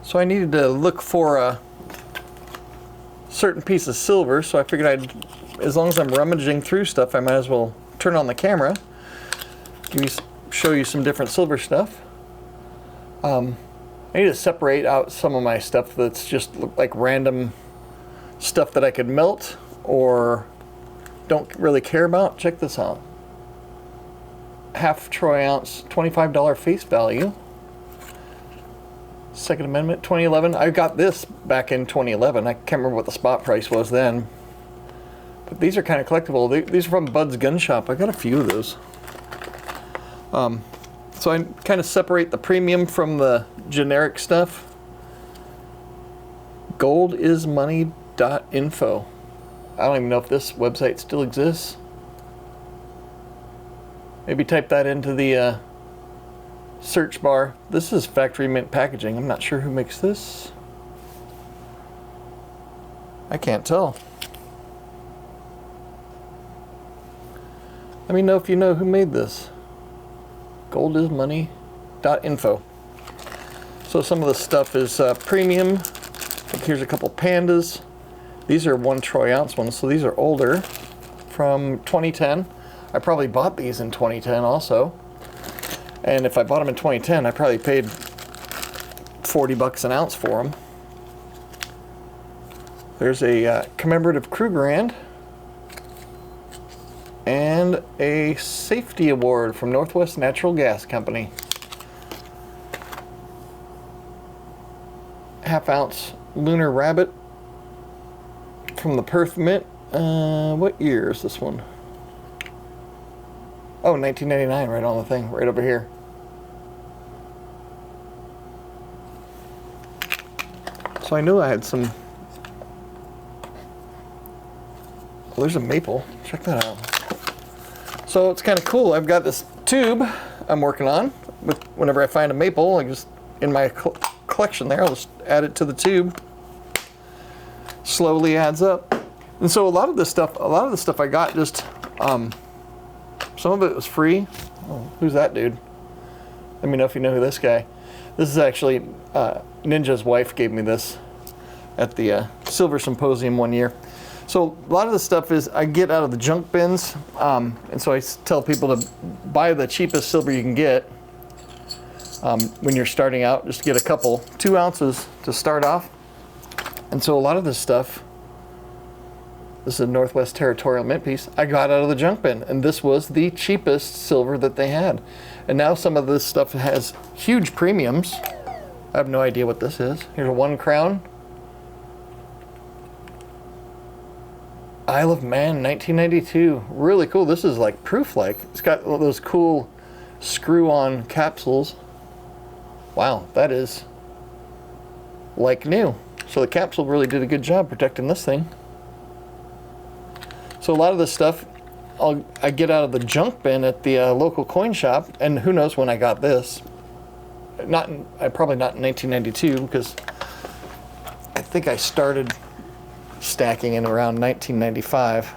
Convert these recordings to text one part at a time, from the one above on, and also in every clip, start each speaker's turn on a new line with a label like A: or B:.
A: So I needed to look for a certain piece of silver, so I figured as long as I'm rummaging through stuff, I might as well turn on the camera, show you some different silver stuff. I need to separate out some of my stuff that's just like random stuff that I could melt or don't really care about. Check this out. Half troy ounce, $25 face value. Second Amendment, 2011. I got this back in 2011. I can't remember what the spot price was then. But these are kind of collectible. These are from Bud's Gun Shop. I got a few of those. So I kind of separate the premium from the generic stuff. Goldismoney.info. I don't even know if this website still exists. Maybe type that into the search bar. This is factory mint packaging. I'm not sure who makes this. I can't tell. Let me know if you know who made this. Goldismoney.info. So some of the stuff is premium. Like here's a couple pandas. These are 1 troy ounce ones, so these are older, from 2010. I probably bought these in 2010 also. And if I bought them in 2010, I probably paid $40 an ounce for them. There's a commemorative Krugerrand and a safety award from Northwest Natural Gas Company. Half-ounce Lunar Rabbit from the Perth Mint. What year is this one? Oh, 1999, right on the thing, right over here. So I knew I had some. Oh, there's a maple. Check that out. So it's kind of cool. I've got this tube I'm working on. Whenever I find a maple, I just in my collection there, I'll just add it to the tube. Slowly adds up. And so a lot of the stuff I got just some of it was free. Oh, who's that dude? Let me know if you know who this guy. This is actually Ninja's wife gave me this at the Silver Symposium one year. So a lot of the stuff is I get out of the junk bins, and so I tell people to buy the cheapest silver you can get when you're starting out. Just get a couple, 2 ounces to start off. And so a lot of this stuff, this is a Northwest Territorial Mint piece, I got out of the junk bin, and this was the cheapest silver that they had. And now some of this stuff has huge premiums. I have no idea what this is. Here's a 1 crown. Isle of Man, 1992. Really cool. This is like proof-like. It's got all those cool screw-on capsules. Wow, that is like new. So the capsule really did a good job protecting this thing. So a lot of this stuff I get out of the junk bin at the local coin shop, and who knows when I got this. Probably not in 1992, because I think I started stacking in around 1995.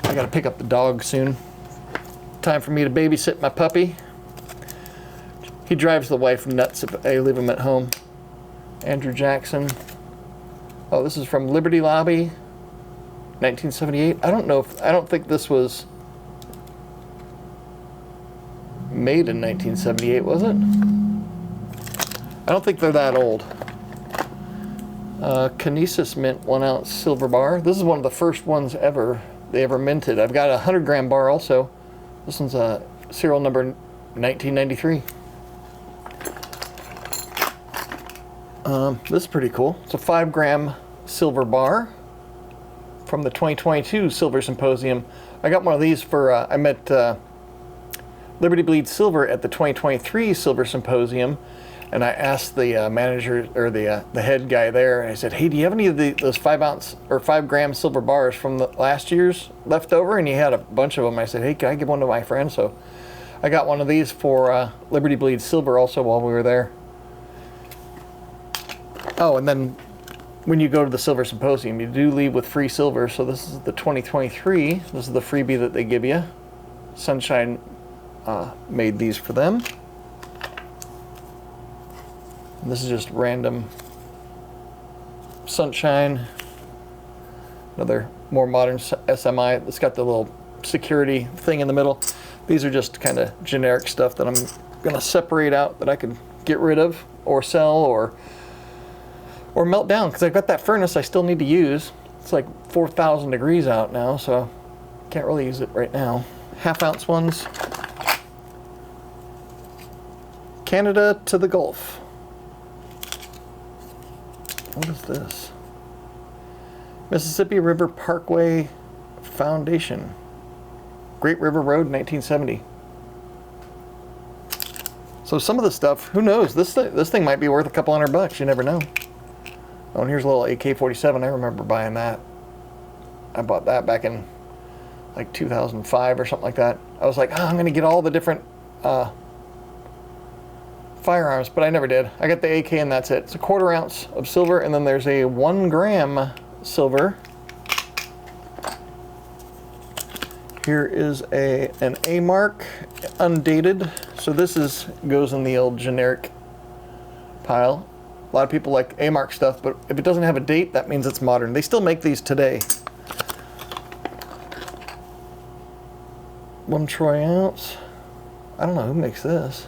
A: I gotta pick up the dog soon. Time for me to babysit my puppy. He drives the wife nuts if I leave him at home. Andrew Jackson. Oh, this is from Liberty Lobby, 1978. I don't think this was made in 1978, was it? I don't think they're that old. Kinesis Mint 1 ounce silver bar. This is one of the first ones they ever minted. I've got a 100-gram bar also. This one's a serial number 1993. This is pretty cool. It's a 5-gram silver bar from the 2022 Silver Symposium. I got one of these for, I met Liberty Bleed Silver at the 2023 Silver Symposium, and I asked the manager, or the head guy there, and I said, hey, do you have any of those 5 ounce or 5-gram silver bars from the last year's left over? And he had a bunch of them. I said, hey, can I give one to my friend? So I got one of these for Liberty Bleed Silver also while we were there. Oh, and then when you go to the Silver Symposium, you do leave with free silver. So this is the 2023. This is the freebie that they give you. Sunshine made these for them. And this is just random sunshine. Another more modern SMI that's got the little security thing in the middle. These are just kind of generic stuff that I'm gonna separate out that I could get rid of or sell or melt down, because I've got that furnace I still need to use. It's like 4,000 degrees out now, so can't really use it right now. 1/2 ounce ones. Canada to the Gulf. What is this? Mississippi River Parkway Foundation. Great River Road, 1970. So some of the stuff, who knows? This thing might be worth a couple $100. You never know. Oh, and here's a little AK-47. I remember buying that. I bought that back in like 2005 or something like that. I was like, oh, I'm going to get all the different firearms, but I never did. I got the AK and that's it. It's a 1/4 ounce of silver, and then there's a 1 gram silver. Here is an A mark, undated. So this goes in the old generic pile. A lot of people like A mark stuff, but if it doesn't have a date, that means it's modern. They still make these today. 1 troy ounce. I don't know who makes this.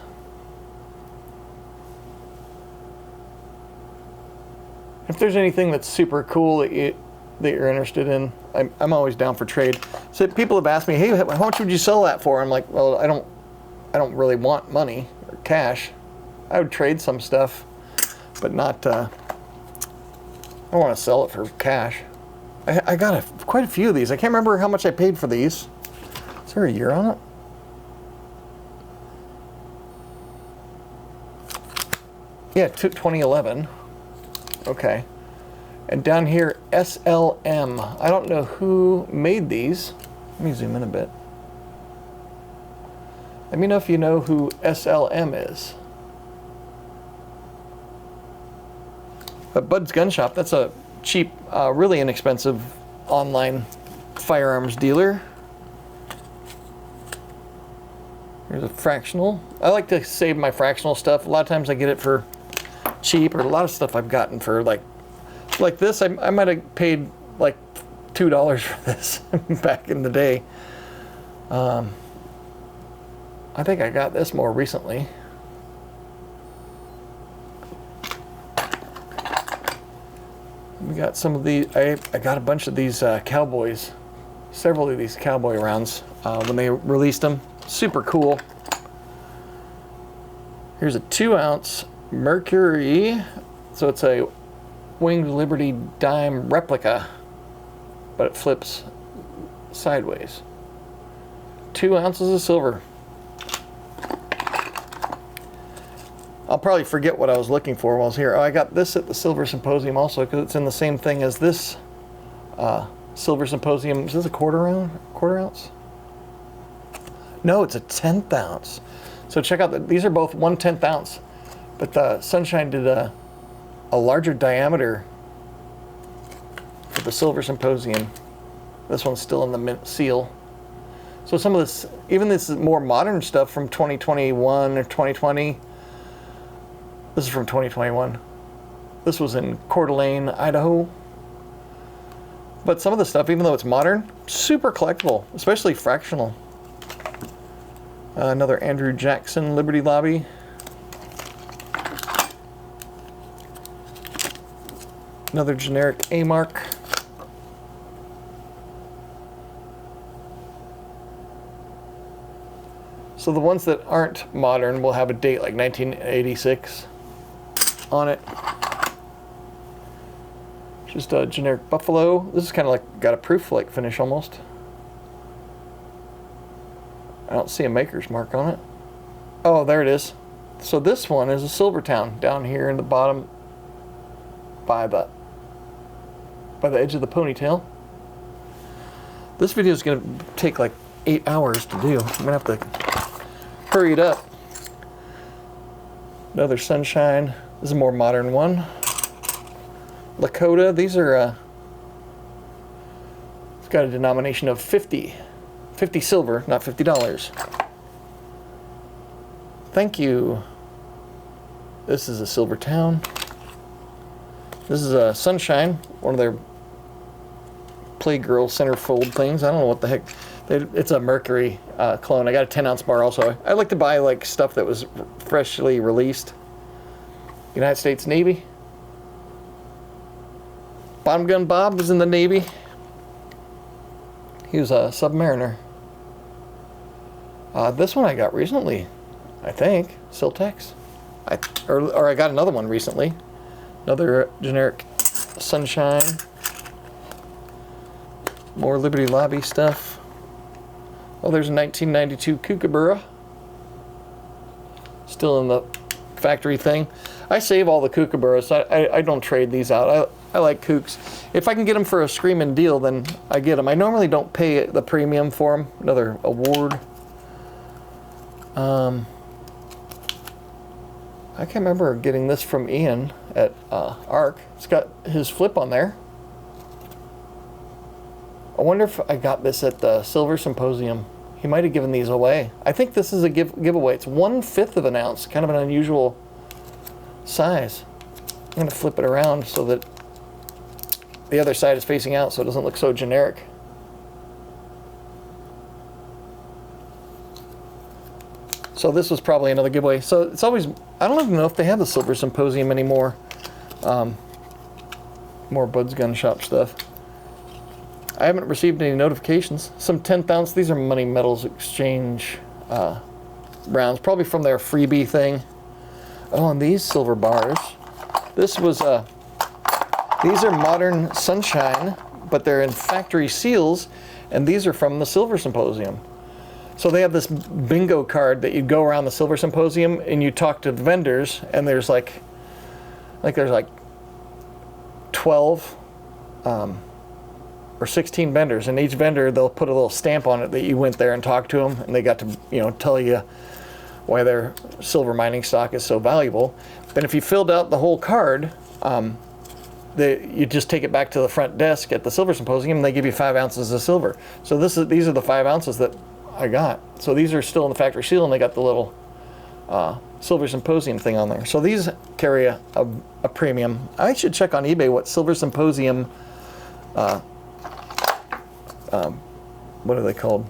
A: If there's anything that's super cool that you're interested in, I'm always down for trade. So people have asked me, hey, how much would you sell that for? I'm like, well, I don't really want money or cash. I would trade some stuff, but not. I don't want to sell it for cash. I got quite a few of these. I can't remember how much I paid for these. Is there a year on it? Yeah, 2011. Okay. And down here, SLM. I don't know who made these. Let me zoom in a bit. Let me know if you know who SLM is. But Bud's Gun Shop, that's a cheap, really inexpensive online firearms dealer. Here's a fractional. I like to save my fractional stuff. A lot of times I get it for cheap, or a lot of stuff I've gotten for like this. I might have paid like $2 for this back in the day. I think I got this more recently. We got some of these. I got a bunch of these cowboys, several of these cowboy rounds when they released them. Super cool. Here's a 2 ounce Mercury. So it's a Winged Liberty dime replica, but it flips sideways. 2 ounces of silver. I'll probably forget what I was looking for while I was here. Oh, I got this at the Silver Symposium also, because it's in the same thing as this Silver Symposium. Is this a 1/4 ounce? No, it's a 1/10 ounce. So check out these are both 1/10 ounce, but the Sunshine did a larger diameter for the Silver Symposium. This one's still in the mint seal. So some of this, even this more modern stuff from 2021 or 2020. This is from 2021. This was in Coeur d'Alene, Idaho. But some of the stuff, even though it's modern, super collectible, especially fractional. Another Andrew Jackson Liberty Lobby. Another generic A mark. So the ones that aren't modern will have a date like 1986 on it. Just a generic Buffalo. This is kind of like got a proof flake finish almost. I don't see a maker's mark on it. Oh, there it is. So this one is a Silvertown down here in the bottom by the edge of the ponytail. This video is going to take like 8 hours to do. I'm going to have to hurry it up. Another Sunshine. This is a more modern one. Lakota. These are it's got a denomination of 50 silver, not $50. Thank you. This is a Silver Town. This is a Sunshine, one of their Playgirl centerfold things. I don't know what the heck. It's a Mercury clone. I got a 10-ounce bar also. I like to buy like stuff that was freshly released. United States Navy. Bottom Gun Bob was in the Navy. He was a submariner. This one I got recently, I think. Siltex. Or I got another one recently. Another generic Sunshine. More Liberty Lobby stuff. Oh, there's a 1992 Kookaburra. Still in the factory thing. I save all the Kookaburras. I don't trade these out. I like kooks. If I can get them for a screaming deal, then I get them. I normally don't pay the premium for them. Another award. I can't remember getting this from Ian at ARC. It's got his flip on there. I wonder if I got this at the Silver Symposium. He might have given these away. I think this is a giveaway. It's 1/5 of an ounce, kind of an unusual size. I'm going to flip it around so that the other side is facing out so it doesn't look so generic. So this was probably another giveaway. So it's always, I don't even know if they have the Silver Symposium anymore. More Bud's Gun Shop stuff. I haven't received any notifications. Some 10th ounce, these are Money Metals Exchange rounds, probably from their freebie thing. Oh, and these silver bars. This was, these are Modern Sunshine, but they're in factory seals, and these are from the Silver Symposium. So they have this bingo card that you go around the Silver Symposium and you talk to the vendors, and there's like, I think there's like 12 or 16 vendors, and each vendor, they'll put a little stamp on it that you went there and talked to them, and they got to, you know, tell you why their silver mining stock is so valuable. And if you filled out the whole card, you just take it back to the front desk at the Silver Symposium, and they give you 5 ounces of silver. So these are the 5 ounces that I got. So these are still in the factory seal, and they got the little Silver Symposium thing on there. So these carry a premium. I should check on eBay what Silver Symposium, what are they called?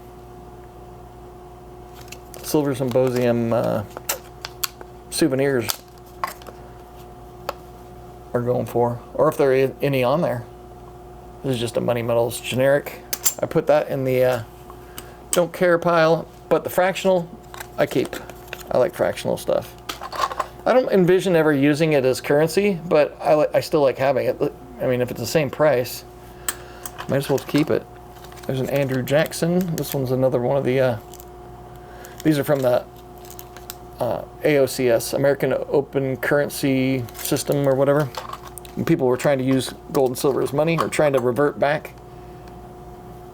A: Silver Symposium souvenirs are going for, or if there are any on there. This is just a Money Metals generic. I put that in the don't care pile, but the fractional I keep. I like fractional stuff. I don't envision ever using it as currency, but I still like having it. I mean, if it's the same price, might as well keep it. There's an Andrew Jackson. This one's another one of the, these are from the AOCS, American Open Currency System or whatever. When people were trying to use gold and silver as money or trying to revert back.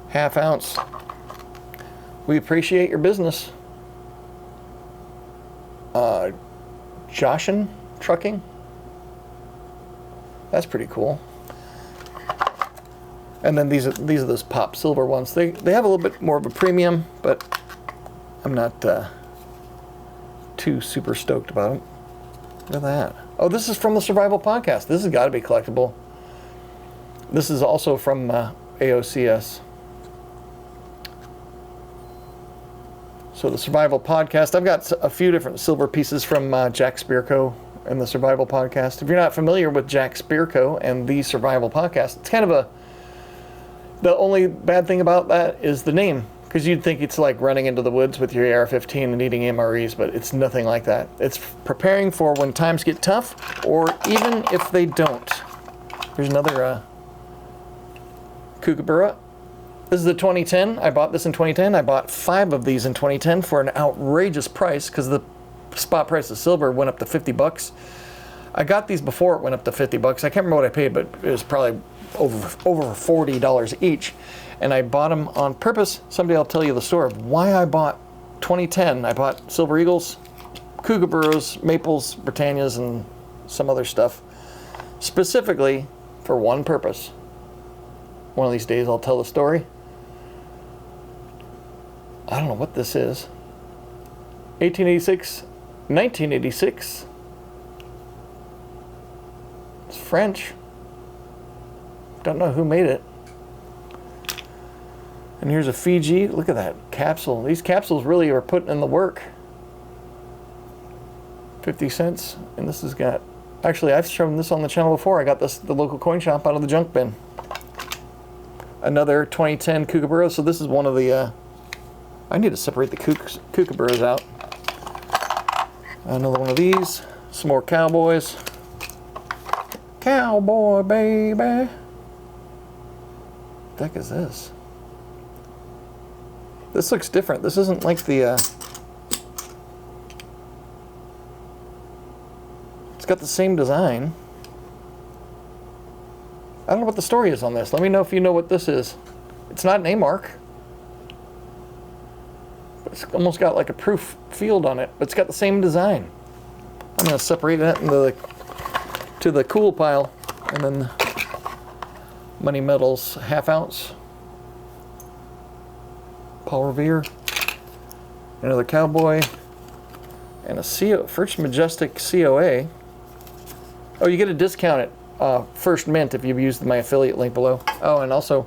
A: Half ounce. We appreciate your business. Joshin Trucking. That's pretty cool. And then these are those pop silver ones. They have a little bit more of a premium, but I'm not too super stoked about them. Look at that. Oh, this is from the Survival Podcast. This has got to be collectible. This is also from AOCS. So the Survival Podcast. I've got a few different silver pieces from Jack Spirko and the Survival Podcast. If you're not familiar with Jack Spirko and the Survival Podcast, it's kind of the only bad thing about that is the name, because you'd think it's like running into the woods with your AR-15 and eating MREs, but it's nothing like that. It's preparing for when times get tough, or even if they don't. Here's another Kookaburra. This is the 2010. I bought this in 2010. I bought 5 of these in 2010 for an outrageous price because the spot price of silver went up to $50. I got these before it went up to $50. I can't remember what I paid, but it was probably over $40 each. And I bought them on purpose. Someday I'll tell you the story of why I bought 2010. I bought Silver Eagles, Kookaburras, Maples, Britannias, and some other stuff specifically for one purpose. One of these days I'll tell the story. I don't know what this is. 1886, 1986. It's French. Don't know who made it. And here's a Fiji. Look at that capsule. These capsules really are putting in the work. 50 cents. And this has got, actually I've shown this on the channel before. I got this at the local coin shop out of the junk bin. Another 2010 kookaburra. So this is one of the, I need to separate the kookaburras out. Another one of these. Some more cowboys. Cowboy baby. What the heck is this? This looks different. This isn't like the, it's got the same design. I don't know what the story is on this. Let me know if you know what this is. It's not an A-mark. But it's almost got like a proof field on it. But it's got the same design. I'm going to separate that into to the cool pile. And then Money Metals ½ ounce. Paul Revere. Another cowboy. And a First Majestic COA. Oh, you get a discount at First Mint if you've used my affiliate link below. Oh, and also,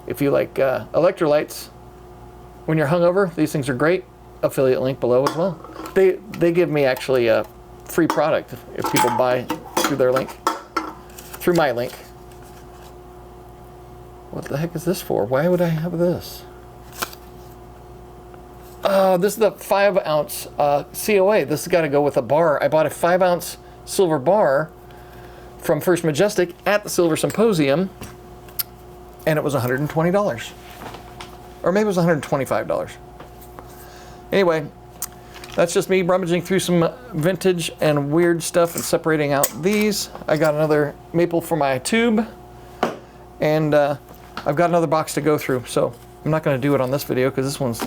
A: if you like electrolytes, when you're hungover, these things are great. Affiliate link below as well. They give me actually a free product if people buy through their link, through my link. What the heck is this for? Why would I have this? This is the 5 ounce COA. This has got to go with a bar. I bought a 5 ounce silver bar from First Majestic at the Silver Symposium, and it was $120. Or maybe it was $125. Anyway, that's just me rummaging through some vintage and weird stuff and separating out these. I got another maple for my tube, and I've got another box to go through, so I'm not going to do it on this video because this one's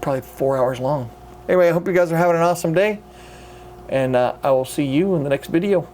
A: probably 4 hours long. Anyway, I hope you guys are having an awesome day, and I will see you in the next video.